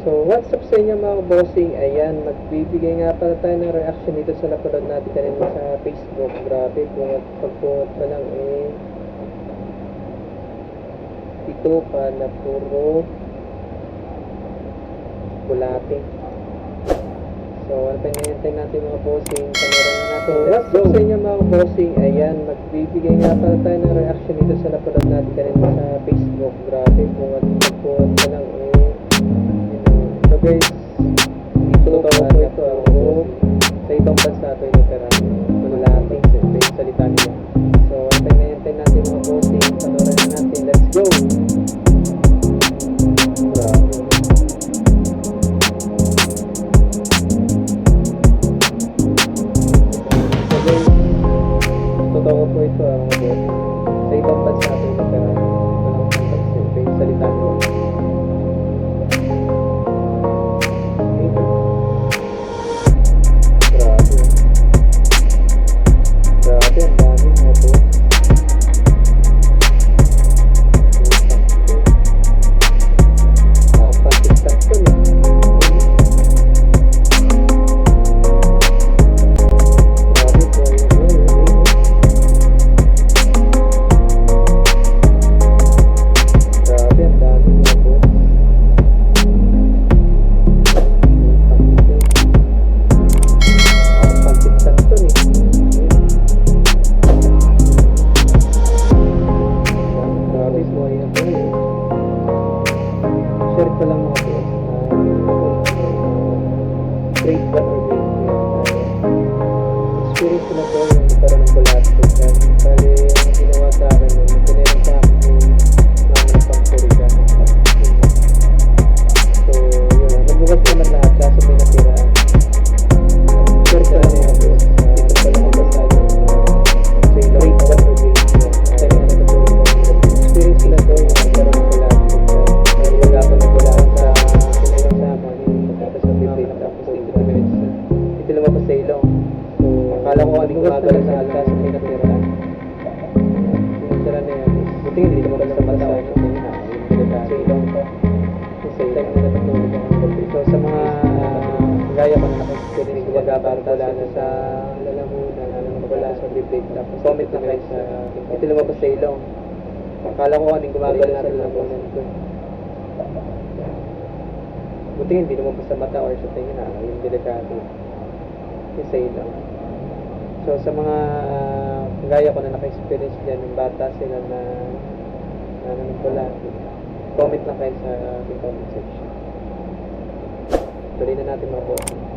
So, what's up sa inyo mga bossing? Ayan, magbibigay nga pala tayo ng reaction dito sa napanood natin kanina sa Facebook. Grabe, pagpunot pa lang ito pa na puro bulate. So, ano pa hinihintay natin mga bossing? Panoorin na natin. What's up sa inyo mga bossing? Ayan, magbibigay nga pala tayo ng reaction dito sa napanood natin kanina sa Facebook. Grabe, pagpunot pa lang So guys, dito pa po ito sa ibang bansa ito yung opera. Malalating sa salita nila. So, antay natin mga bossing. Panoorin na natin. Let's go! Grabe. So guys, totoo po ito mga bossing. Sa ibang bansa ito yung opera. Malalating sa salita nila. Share ko lang mga boss. Grade 1 or grade 2 experience ko na po yung nagkaroon ng bulastic. Bali, yung ginawa sa akin nun, pinirang sa akin yung mga nagpangpuriga. So, yun. Nagbukas ko lang lahat kaso may natira. Share ko lang mga boss. Dito pala mabasado yung grade 1 or grade 2. Kasi nga natutulog ko. Experience ko na po yung nagkaroon ng bulastic. Wala pa nagwala sa pinayang sama yung magkata sa bibig tapos dito lumabas sa ilong. So, akala ko aling gumagala sa alta sa pinatira. Pinatira na yan. Buti hindi lumabas sa mata o sa ilong ko. Sa ilong na natutulog ang gabi. So, sa mga gaya ko na naka-experience gumagabala na sa lalamunan, wala sa bibig tapos comment na kayo sa ito lumabas sa ilong. Akala ko aling gumagala sa lalamunan ko. Buti hindi lumabas sa mata or sa tingin yung delikado yung sa ilaw. So sa mga gaya ko na naka-experience dyan ng bata sila na nanunungkulan, comment lang kayo sa ating comment section. Tuloy na natin mga boss.